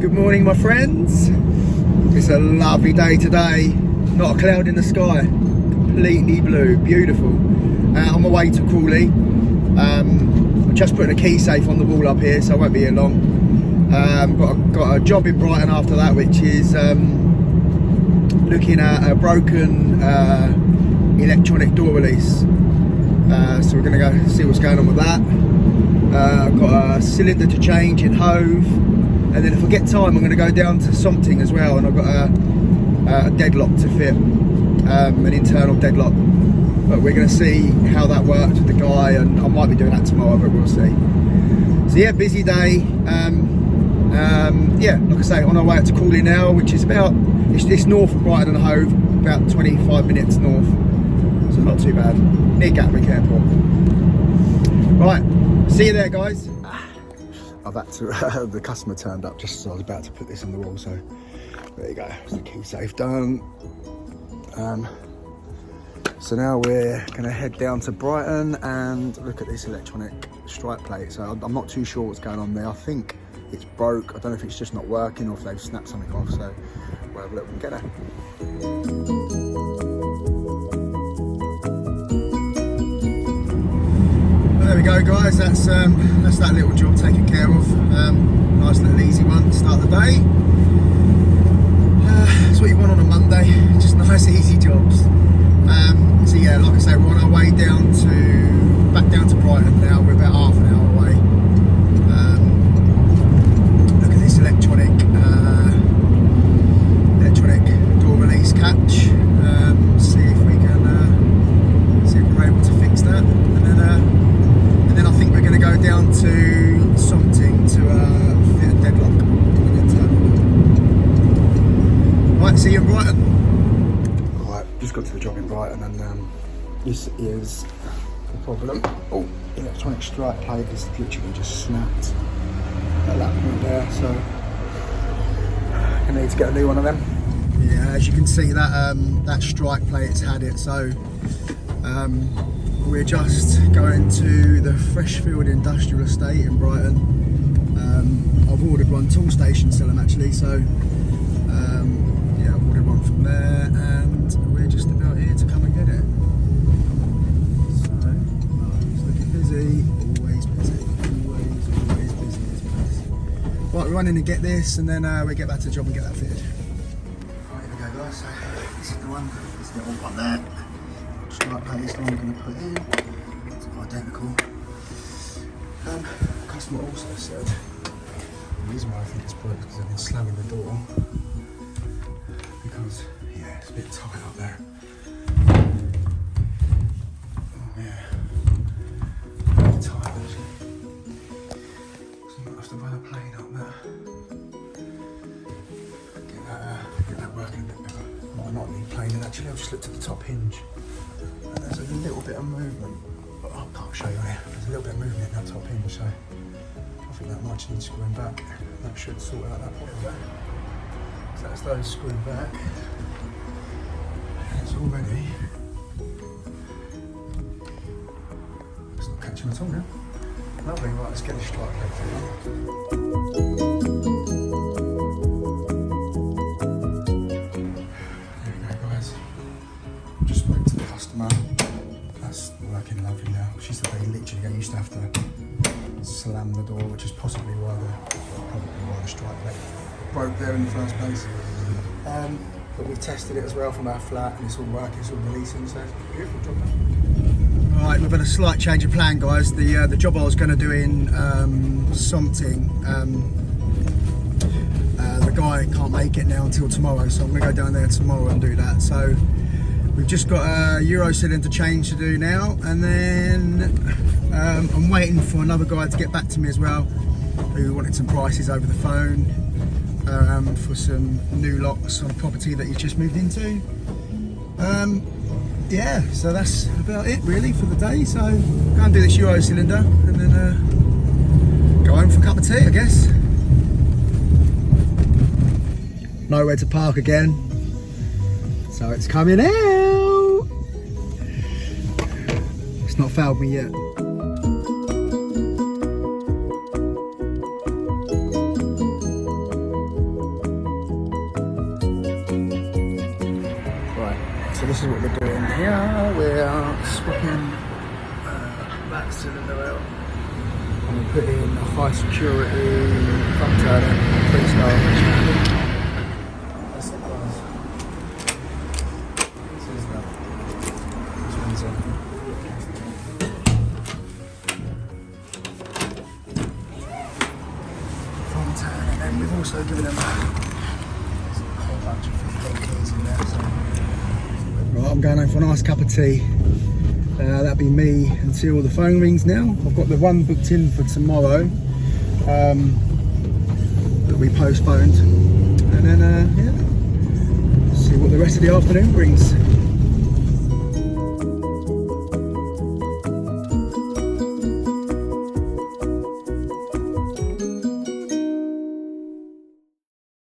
Good morning, my friends. It's a lovely day today. Not a cloud in the sky. Completely blue, beautiful. On my way to Crawley. I'm just putting a Keysafe on the wall up here, so I won't be here long. Got a job in Brighton after that, which is looking at a broken electronic door release. So we're going to go see what's going on with that. I've got a cylinder to change in Hove. And then if I get time, I'm going to go down to Something as well, and I've got a deadlock to fit, an internal deadlock. But we're going to see how that works with the guy, and I might be doing that tomorrow, but we'll see. So yeah, busy day. Yeah, like I say, on our way up to Crawley now, which is about, it's north of Brighton and Hove, about 25 minutes north. So not too bad, near Gatwick Airport. Right, see you there, guys. I've had to, the customer turned up just as I was about to put this on the wall, so there you go, it's the Keysafe done. So now we're gonna head down to Brighton and look at this electronic strike plate. So I'm not too sure what's going on there. I think it's broke. I don't know if it's just not working or if they've snapped something off, so we'll have a look and get it. There we go, guys, that's that little job taken care of. Nice little easy one to start the day. That's what you want on a Monday, just nice easy jobs. So yeah, like I say, we're on our way back down to Brighton now. We're about half an hour away. Look at this electronic door release catch. See if we can see if we're able to fix that, and then I think we're going to go down to Something to fit a deadlock in the internal. Right, see you in Brighton. Right, just got to the job in Brighton, and this is the problem. Oh, electronic strike plate is literally just snapped at that point there, so I need to get a new one of them. Yeah, as you can see, that strike plate's had it, so we're just going to the Freshfield Industrial Estate in Brighton. I've ordered one, Toolstation sell them actually, so yeah, I've ordered one from there, and we're just about here to come and get it. So, it's looking busy, always busy, always busy this place. Right, we're running to get this, and then we get back to the job and get that fitted. Right, here we go, guys. So, this is the one, this is the old one there. Strike plate is the one I'm going to put in. It's identical. The customer also said the reason why I think it's broke is because I've been slamming the door, because yeah, it's a bit tight up there. Oh yeah, very tight actually. So I might have to run a plane up there. Get that working a bit better. Might not need planing actually. I've just looked at the top hinge. There's a little bit of movement, but I can't show you here. There's a little bit of movement in that top hinge, so I think that might need screwing back. That should sort out that problem. So that's those screwing back. It's all ready. It's not catching at all now. Lovely, right, let's get this strike plate through. That's working lovely now. She said they literally used to have to slam the door, which is probably why the strike plate broke there in the first place. But we've tested it as well from our flat, and it's all working, it's all releasing, so beautiful job. Alright, we've had a slight change of plan, guys. The job I was going to do in Something, the guy can't make it now until tomorrow, so I'm going to go down there tomorrow and do that. So we've just got a Euro cylinder change to do now, and then I'm waiting for another guy to get back to me as well, who wanted some prices over the phone for some new locks on a property that he's just moved into. Yeah, so that's about it really for the day. So go and do this Euro cylinder, and then go home for a cup of tea, I guess. Nowhere to park again, so it's coming out. It's not failed me yet. So this is what we're doing here. We're swapping that cylinder out. And we put in a high security Thumbturn and 3-star. That's it, guys. This is that. This one's in. Thumbturn, and then we've also given them a whole bunch of 15 keys in there. So. Right, I'm going home for a nice cup of tea. That'll be me until the phone rings now. I've got the one booked in for tomorrow that we postponed, and then yeah, see what the rest of the afternoon brings.